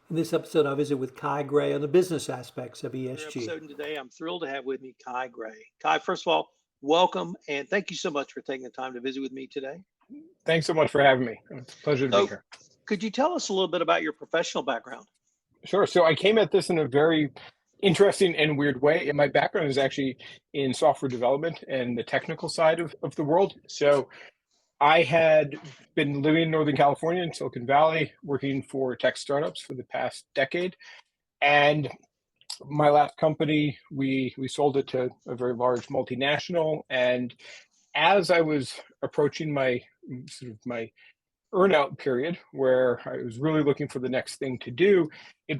In this episode, I visit with Kai Gray on the business aspects of Another ESG. episode, and today I'm thrilled to have with me Kai Gray. Kai, first of all, welcome and thank you so much for taking the time to visit with me today. Thanks so much for having me. It's a pleasure to be So, here. could you tell us a little bit about your professional background? Sure. So I came at this in a very interesting and weird way. And my background is actually in software development and the technical side of the world. So I had been living in Northern California in Silicon Valley, working for tech startups for the past decade. And my last company, we sold it to a very large multinational. And as I was approaching my earnout period where I was really looking for the next thing to do, it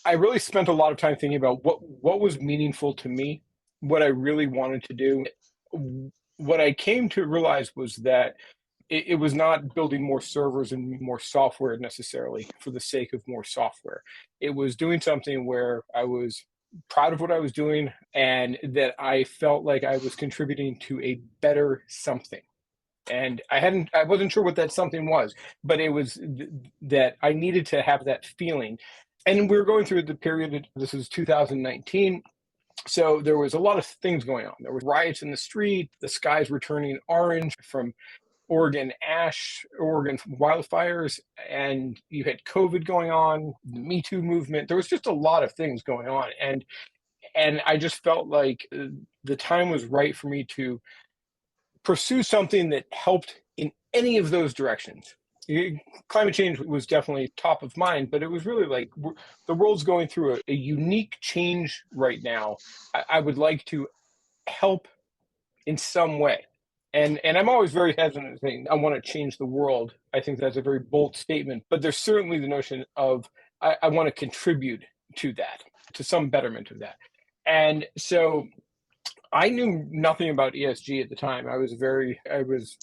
I really spent a lot of time thinking about what was meaningful to me, what I really wanted to do. What I came to realize was that it was not building more servers and more software necessarily for the sake of more software. It was doing something where I was proud of what I was doing and that I felt like I was contributing to a better something. And I wasn't sure what that something was, but it was that I needed to have that feeling. And we were going through the period, this is 2019. So there was a lot of things going on. There were riots in the street, the skies were turning orange from Oregon wildfires, and you had COVID going on, the Me Too movement. There was just a lot of things going on. And I just felt like the time was right for me to pursue something that helped in any of those directions. Climate change was definitely top of mind, but it was really like the world's going through a unique change right now. I would like to help in some way. And I'm always very hesitant to say I want to change the world. I think that's a very bold statement, but there's certainly the notion of I want to contribute to that, to some betterment of that. And so I knew nothing about ESG at the time. I was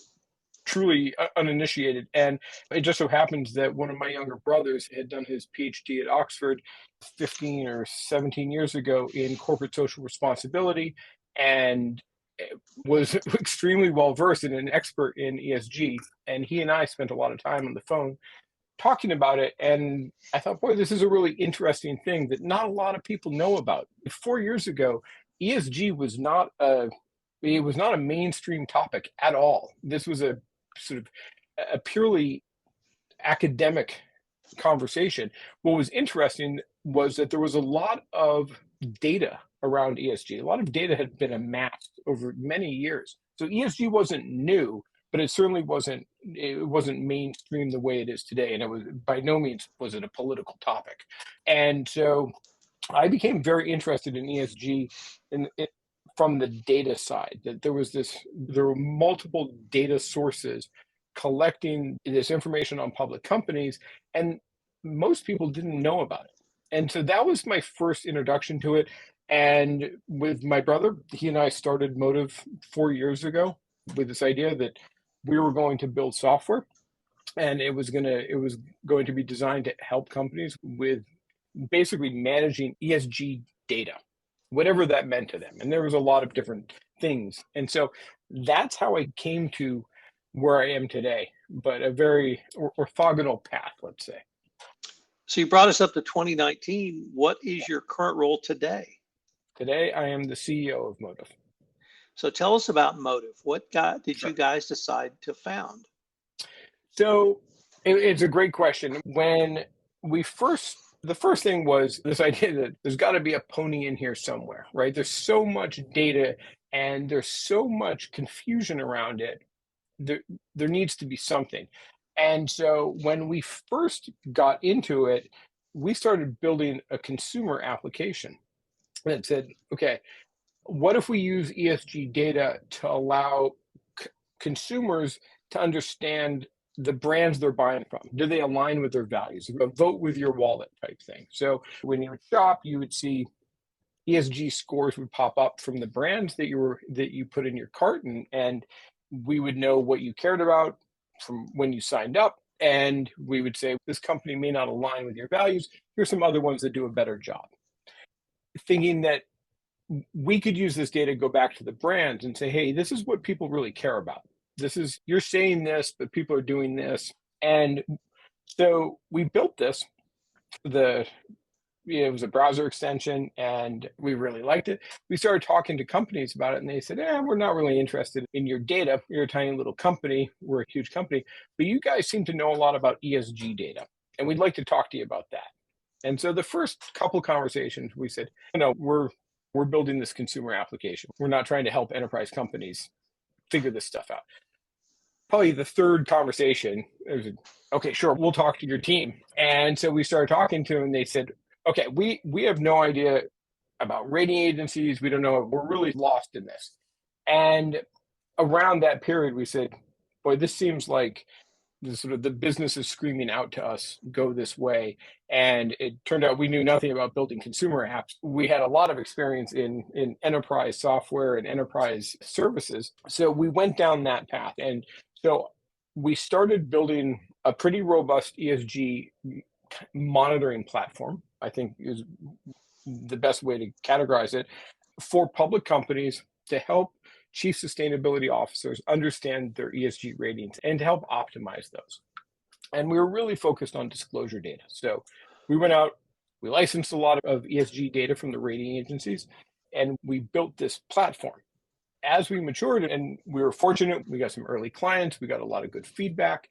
truly uninitiated. And it just so happens that one of my younger brothers had done his PhD at Oxford 15 or 17 years ago in corporate social responsibility and was extremely well versed and an expert in ESG. And he and I spent a lot of time on the phone talking about it. And I thought, boy, this is a really interesting thing that not a lot of people know about. 4 years ago, ESG was not a mainstream topic at all. This was a sort of a purely academic conversation. What was interesting was that there was a lot of data around ESG. A lot of data had been amassed over many years. So ESG wasn't new, but it certainly wasn't mainstream the way it is today. And it was by no means was it a political topic. And so I became very interested in ESG from the data side, that there were multiple data sources collecting this information on public companies, and most people didn't know about it. And so that was my first introduction to it. And with my brother, he and I started Motive 4 years ago with this idea that we were going to build software, and it was going to be designed to help companies with basically managing ESG data, whatever that meant to them. And there was a lot of different things. And so that's how I came to where I am today, but a very orthogonal path, let's say. So, you brought us up to 2019. What is your current role today? Today, I am the CEO of Motive. So, tell us about Motive. Did you Sure. guys decide to found? So it's a great question. The first thing was this idea that there's got to be a pony in here somewhere, right? There's so much data and there's so much confusion around it. There needs to be something. And so when we first got into it, we started building a consumer application that said, okay, what if we use ESG data to allow consumers to understand the brands they're buying from? Do they align with their values? A vote with your wallet type thing. So when you would shop, you would see ESG scores would pop up from the brands that you put in your cart, and we would know what you cared about from when you signed up. And we would say, this company may not align with your values. Here's some other ones that do a better job. Thinking that we could use this data, go back to the brands and say, hey, this is what people really care about. You're saying this, but people are doing this. And so we built this the it was a browser extension, and we really liked it. We started talking to companies about it, and they said, we're not really interested in your data. You're a tiny little company. We're a huge company, but you guys seem to know a lot about ESG data, and we'd like to talk to you about that. And so the first couple conversations, we said, we're building this consumer application. We're not trying to help enterprise companies figure this stuff out. Probably the third conversation, it was, okay, sure, we'll talk to your team. And so we started talking to them, and they said, okay, we have no idea about rating agencies. We don't know. We're really lost in this. And around that period, we said, boy, this seems like the business is screaming out to us, go this way. And it turned out we knew nothing about building consumer apps. We had a lot of experience in enterprise software and enterprise services. So we went down that path. And so we started building a pretty robust ESG monitoring platform, I think is the best way to categorize it, for public companies to help chief sustainability officers understand their ESG ratings and to help optimize those. And we were really focused on disclosure data. So we went out, we licensed a lot of ESG data from the rating agencies, and we built this platform. As we matured, and we were fortunate, we got some early clients, we got a lot of good feedback.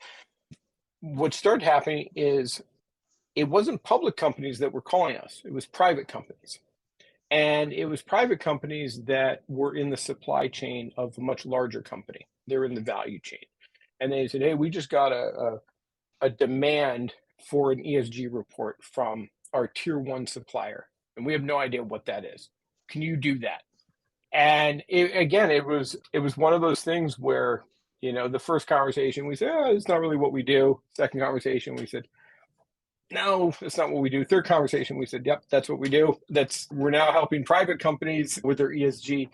What started happening is it wasn't public companies that were calling us, it was private companies. And it was private companies that were in the supply chain of a much larger company. They're in the value chain. And they said, hey, we just got a demand for an ESG report from our tier one supplier, and we have no idea what that is. Can you do that? And it was one of those things where, the first conversation we said, it's not really what we do. Second conversation, we said, no, that's not what we do. Third conversation, we said, yep, that's what we do. We're now helping private companies with their ESG.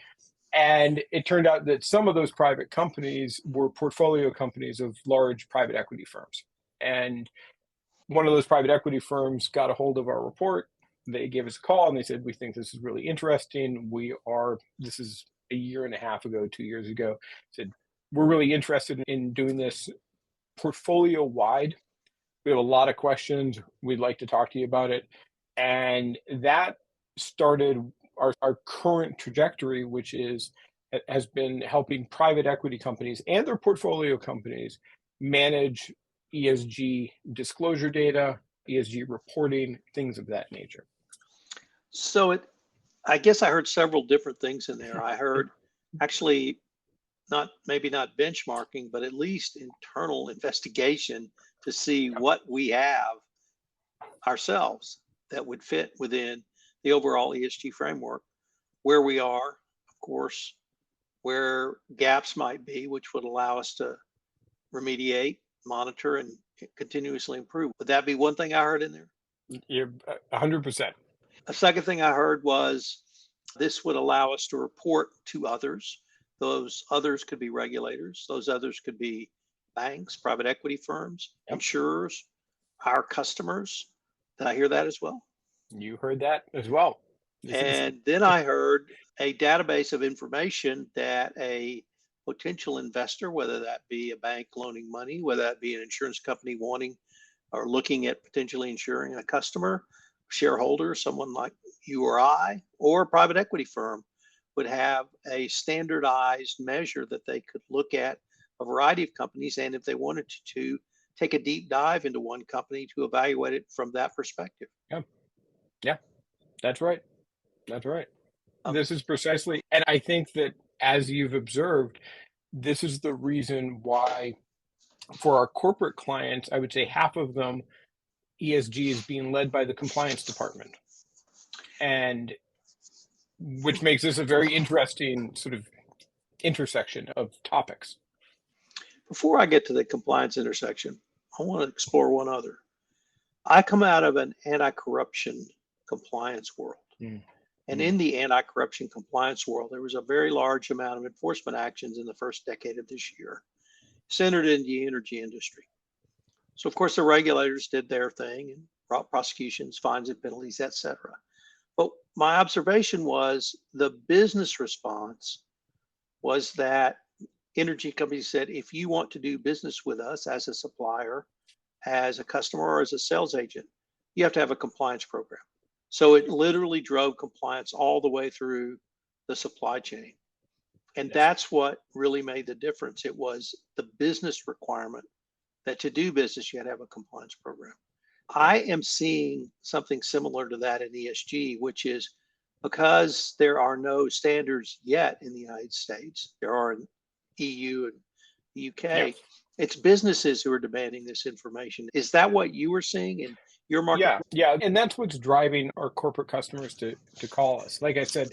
And it turned out that some of those private companies were portfolio companies of large private equity firms. And one of those private equity firms got a hold of our report. They gave us a call and they said, we think this is really interesting. This is a year and a half ago, 2 years ago, said, we're really interested in doing this portfolio wide. We have a lot of questions. We'd like to talk to you about it. And that started our current trajectory, which has been helping private equity companies and their portfolio companies manage ESG disclosure data, ESG reporting, things of that nature. So I guess I heard several different things in there. I heard actually maybe not benchmarking, but at least internal investigation to see what we have ourselves that would fit within the overall ESG framework, where we are, of course, where gaps might be, which would allow us to remediate, monitor, and continuously improve. Would that be one thing I heard in there? You're 100%. A second thing I heard was this would allow us to report to others. Those others could be regulators. Those others could be banks, private equity firms, insurers, our customers. Did I hear that as well? You heard that as well. Then I heard a database of information that a potential investor, whether that be a bank loaning money, whether that be an insurance company wanting or looking at potentially insuring a customer, shareholder, someone like you or I, or a private equity firm, would have a standardized measure that they could look at a variety of companies, and if they wanted to take a deep dive into one company to evaluate it from that perspective. Yeah, that's right. This is precisely, and I think that as you've observed, this is the reason why for our corporate clients, I would say half of them, ESG is being led by the compliance department, and which makes this a very interesting sort of intersection of topics. Before I get to the compliance intersection, I want to explore one other. I come out of an anti-corruption compliance world. And in the anti-corruption compliance world, there was a very large amount of enforcement actions in the first decade of this year, centered in the energy industry. So of course the regulators did their thing and brought prosecutions, fines and penalties, etc. But my observation was the business response was that energy companies said, if you want to do business with us as a supplier, as a customer, or as a sales agent, you have to have a compliance program. So it literally drove compliance all the way through the supply chain. And that's what really made the difference. It was the business requirement that to do business, you had to have a compliance program. I am seeing something similar to that in ESG, which is because there are no standards yet in the United States, there are in EU and the UK. Yeah. It's businesses who are demanding this information. Is that what you were seeing in your market? Yeah. And that's what's driving our corporate customers to call us. Like I said,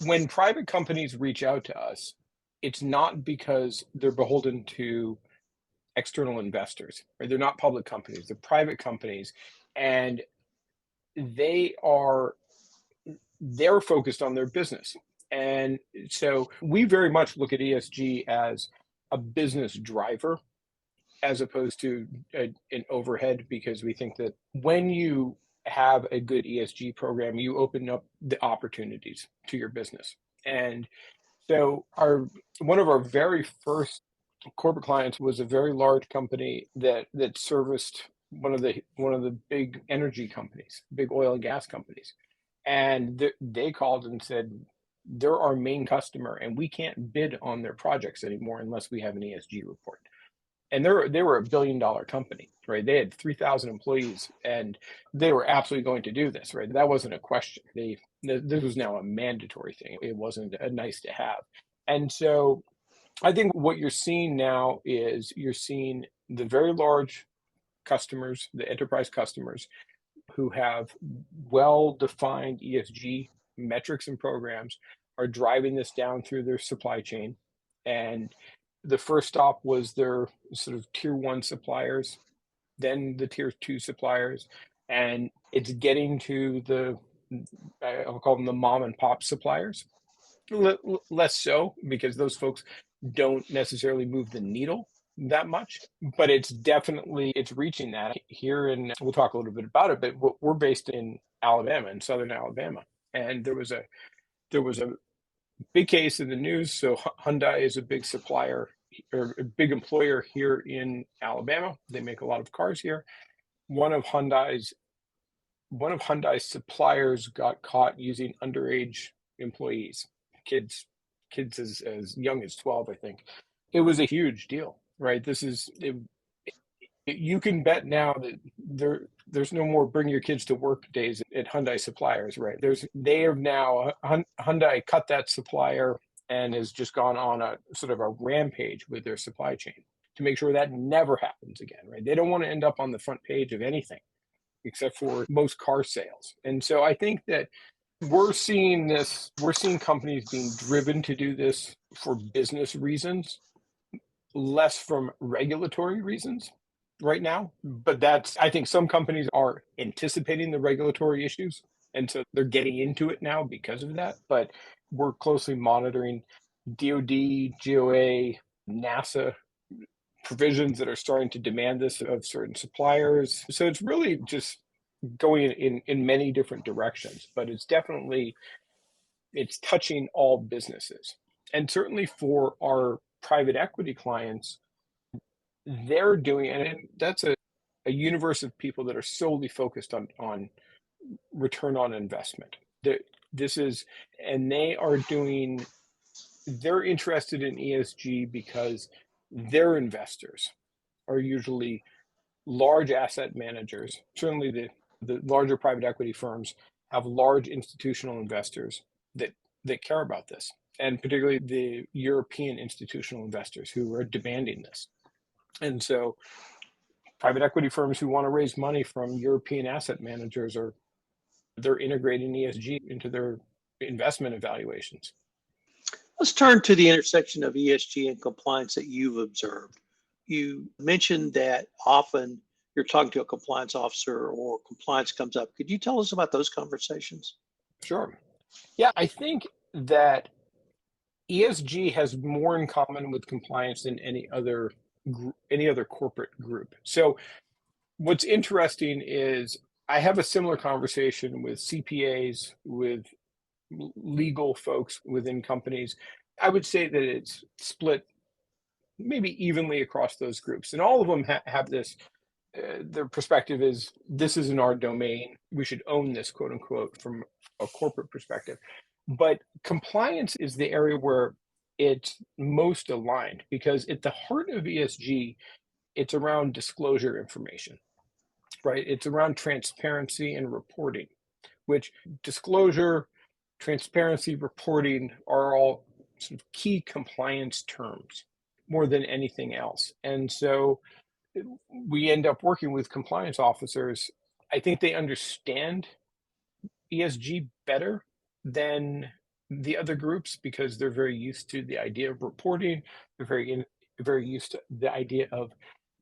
when private companies reach out to us, it's not because they're beholden to external investors, right? They're not public companies, they're private companies, and they're focused on their business. And so we very much look at ESG as a business driver as opposed to an overhead, because we think that when you have a good ESG program, you open up the opportunities to your business. And so one of our very first corporate clients was a very large company that serviced one of the big energy companies, big oil and gas companies. And they called and said, they're our main customer and we can't bid on their projects anymore unless we have an ESG report. And they were $1 billion company, right? They had 3,000 employees and they were absolutely going to do this, right? That wasn't a question. This was now a mandatory thing. It wasn't a nice to have. And so I think what you're seeing now is you're seeing the very large customers, the enterprise customers who have well-defined ESG metrics and programs are driving this down through their supply chain. And the first stop was their sort of tier 1 suppliers, then the tier 2 suppliers, and it's getting to I'll call them the mom and pop suppliers. Less so, because those folks don't necessarily move the needle that much, but it's reaching that here. And we'll talk a little bit about it, but we're based in Alabama, in southern Alabama, and there was a big case in the news. So Hyundai is a big supplier or a big employer here in Alabama. They make a lot of cars here. One of Hyundai's suppliers got caught using underage employees, kids as young as 12, I think. It was a huge deal, right? You can bet now that there's no more bring your kids to work days at Hyundai suppliers, right? Hyundai cut that supplier and has just gone on a sort of a rampage with their supply chain to make sure that never happens again, right? They don't want to end up on the front page of anything except for most car sales. And so I think that we're seeing companies being driven to do this for business reasons, less from regulatory reasons right now. But I think some companies are anticipating the regulatory issues, and so they're getting into it now because of that. But we're closely monitoring DoD, GOA, NASA provisions that are starting to demand this of certain suppliers. So it's really just going in many different directions, but it's touching all businesses. And certainly for our private equity clients, they're doing, and that's a universe of people that are solely focused on return on investment. They're interested in ESG because their investors are usually large asset managers. Certainly the larger private equity firms have large institutional investors that care about this, and particularly the European institutional investors who are demanding this. And so private equity firms who want to raise money from European asset managers they're integrating ESG into their investment evaluations. Let's turn to the intersection of ESG and compliance that you've observed. You mentioned that often you're talking to a compliance officer or compliance comes up. Could you tell us about those conversations? Sure. Yeah, I think that ESG has more in common with compliance than any other corporate group. So what's interesting is I have a similar conversation with CPAs, with legal folks within companies. I would say that it's split maybe evenly across those groups, and all of them have this their perspective is this isn't our domain. We should own this, quote unquote, from a corporate perspective. But compliance is the area where it's most aligned because at the heart of ESG, it's around disclosure information, right? It's around transparency and reporting, which disclosure, transparency, reporting are all sort of key compliance terms more than anything else. And so we end up working with compliance officers. I think they understand ESG better than the other groups because they're very used to the idea of reporting. They're very used to the idea of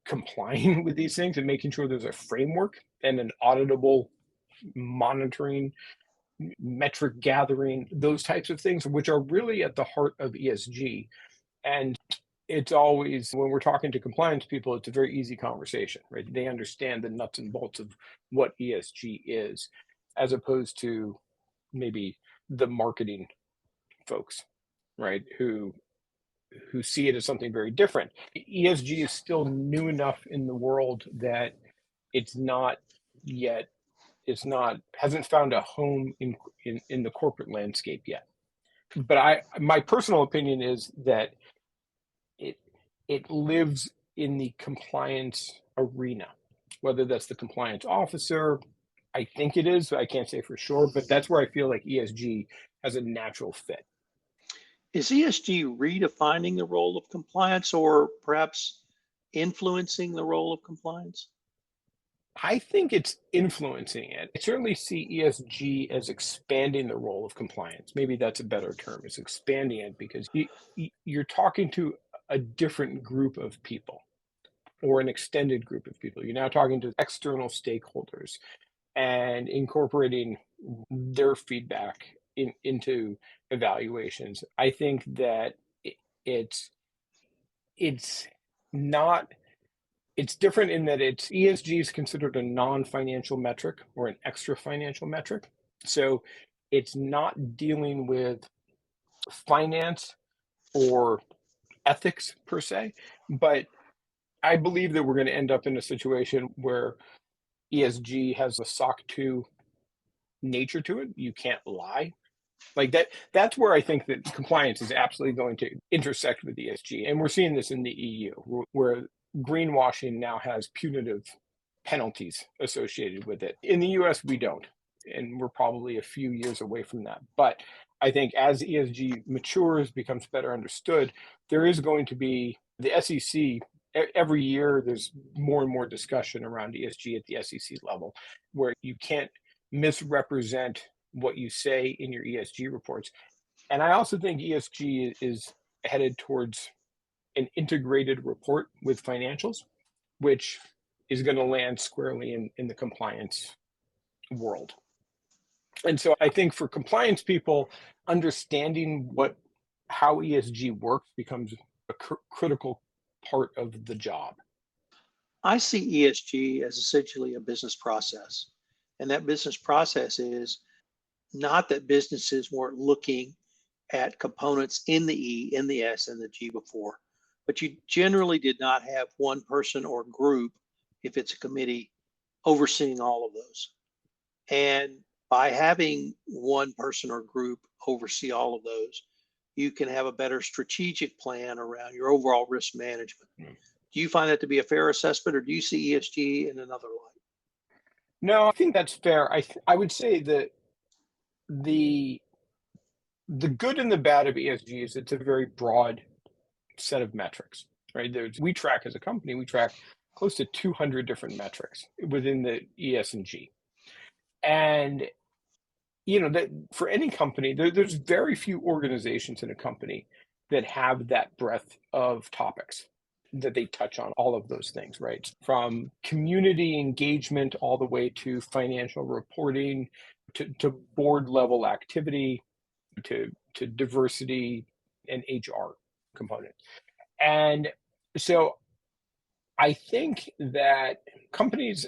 complying with these things and making sure there's a framework and an auditable monitoring, metric gathering, those types of things, which are really at the heart of ESG. And it's always, when we're talking to compliance people, it's a very easy conversation, right? They understand the nuts and bolts of what ESG is, as opposed to maybe the marketing folks, right? Who see it as something very different. ESG is still new enough in the world that it's not yet, hasn't found a home in the corporate landscape yet. But my personal opinion is that it lives in the compliance arena, whether that's the compliance officer. I think it is, I can't say for sure, but that's where I feel like ESG has a natural fit. Is ESG redefining the role of compliance or perhaps influencing the role of compliance? I think it's influencing it. I certainly see ESG as expanding the role of compliance. Maybe that's a better term, is expanding it because you're talking to a different group of people or an extended group of people. You're now talking to external stakeholders and incorporating their feedback into evaluations. I think that it's not, it's different in that it's ESG is considered a non-financial metric or an extra financial metric. So it's not dealing with finance or ethics per se, but I believe that we're going to end up in a situation where ESG has a SOC 2 nature to it. You can't lie. Like that's where I think that compliance is absolutely going to intersect with ESG. And we're seeing this in the EU, where greenwashing now has punitive penalties associated with it. In the US, we don't. And we're probably a few years away from that. But I think as ESG matures, becomes better understood, there is going to be the SEC. Every year, there's more and more discussion around ESG at the SEC level, where you can't misrepresent what you say in your ESG reports. And I also think ESG is headed towards an integrated report with financials, which is going to land squarely in the compliance world. And so I think for compliance people, understanding how ESG works becomes a critical part of the job. I see ESG as essentially a business process. And that business process is not that businesses weren't looking at components in the E, in the S, and the G before, but you generally did not have one person or group, if it's a committee, overseeing all of those. And by having one person or group oversee all of those, you can have a better strategic plan around your overall risk management. Do you find that to be a fair assessment, or do you see ESG in another light? No, I think that's fair. I would say that the good and the bad of ESG is it's a very broad set of metrics, right? We track as a company, we track close to 200 different metrics within the ES and G. And, that for any company, there's very few organizations in a company that have that breadth of topics that they touch on all of those things, right? From community engagement all the way to financial reporting, to board level activity, to diversity and HR component. And so I think that companies,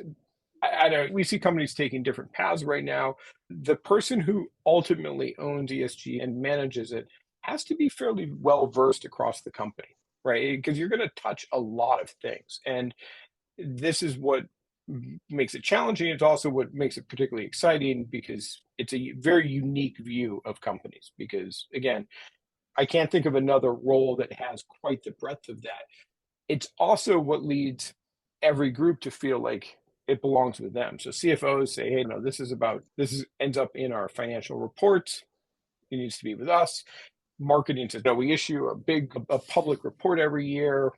I don't, we see companies taking different paths right now. The person who ultimately owns ESG and manages it has to be fairly well versed across the company, right? Because you're going to touch a lot of things. And this is what makes it challenging. It's also what makes it particularly exciting because it's a very unique view of companies. Because again, I can't think of another role that has quite the breadth of that. It's also what leads every group to feel like it belongs with them. So CFOs say, hey, no, ends up in our financial reports. It needs to be with us. Marketing says, no, we issue a public report every year.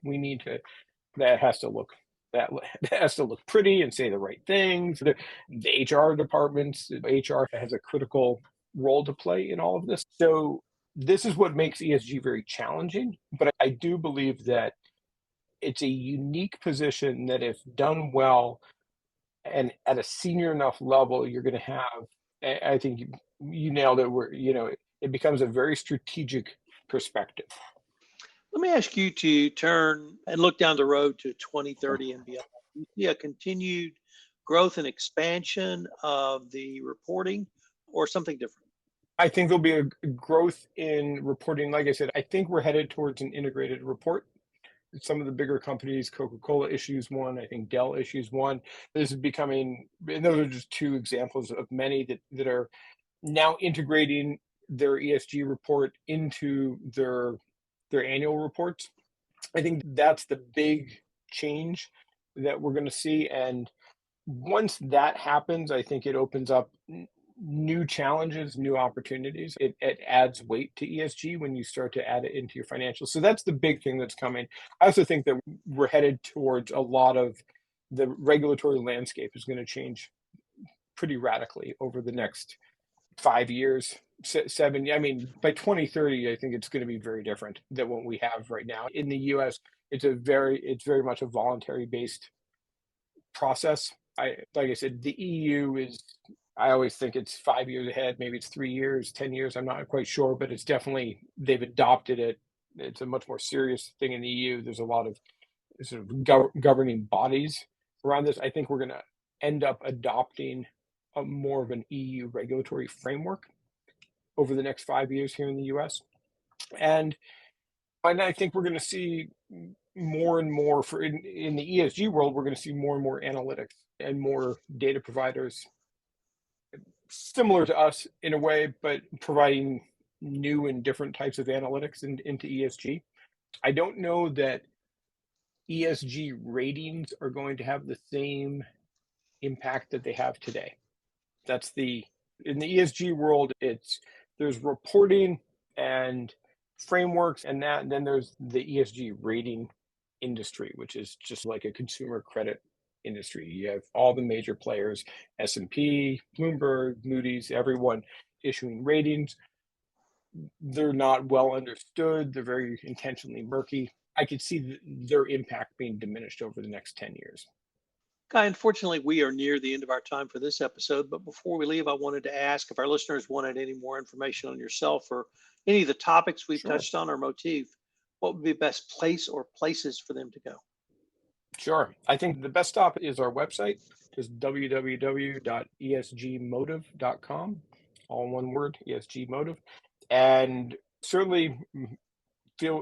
That has to look pretty and say the right things. The HR departments, HR has a critical role to play in all of this. So this is what makes ESG very challenging. But I do believe that it's a unique position that if done well and at a senior enough level, you're going to have, I think you nailed it, where, it becomes a very strategic perspective. Let me ask you to turn and look down the road to 2030 and beyond. You see a continued growth and expansion of the reporting or something different? I think there'll be a growth in reporting. Like I said, I think we're headed towards an integrated report. Some of the bigger companies, Coca-Cola issues one, I think Dell issues one. This is becoming, and those are just two examples of many that are now integrating their ESG report into their annual reports. I think that's the big change that we're going to see. And once that happens, I think it opens up new challenges, new opportunities. It adds weight to ESG when you start to add it into your financials. So that's the big thing that's coming. I also think that we're headed towards a lot of the regulatory landscape is going to change pretty radically over the next 5 years, 7. I mean, by 2030, I think it's going to be very different than what we have right now. In the US, it's very much a voluntary based process. Like I said, the EU is, I always think it's 5 years ahead. Maybe it's 3 years, 10 years. I'm not quite sure, but it's definitely, they've adopted it. It's a much more serious thing in the EU. There's a lot of sort of governing bodies around this. I think we're going to end up adopting more of an EU regulatory framework over the next 5 years here in the US. And I think we're going to see more and more in the ESG world, we're going to see more and more analytics and more data providers similar to us in a way, but providing new and different types of analytics into ESG. I don't know that ESG ratings are going to have the same impact that they have today. In the ESG world, there's reporting and frameworks and then there's the ESG rating industry, which is just like a consumer credit industry. You have all the major players, S&P, Bloomberg, Moody's, everyone issuing ratings. They're not well understood. They're very intentionally murky. I could see their impact being diminished over the next 10 years. Guy, unfortunately, we are near the end of our time for this episode. But before we leave, I wanted to ask if our listeners wanted any more information on yourself or any of the topics we've touched on or motif, what would be the best place or places for them to go? Sure. I think the best stop is our website, just www.esgmotive.com, all one word, ESG Motive. And certainly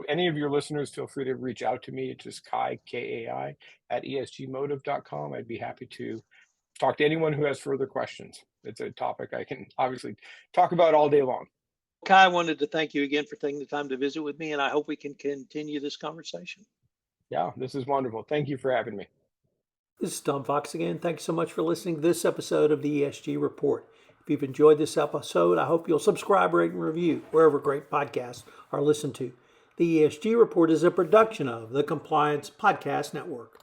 any of your listeners feel free to reach out to me. It's just Kai, Kai, at esgmotive.com. I'd be happy to talk to anyone who has further questions. It's a topic I can obviously talk about all day long. Kai, I wanted to thank you again for taking the time to visit with me, and I hope we can continue this conversation. Yeah, this is wonderful. Thank you for having me. This is Tom Fox again. Thanks so much for listening to this episode of the ESG Report. If you've enjoyed this episode, I hope you'll subscribe, rate, and review wherever great podcasts are listened to. The ESG Report is a production of the Compliance Podcast Network.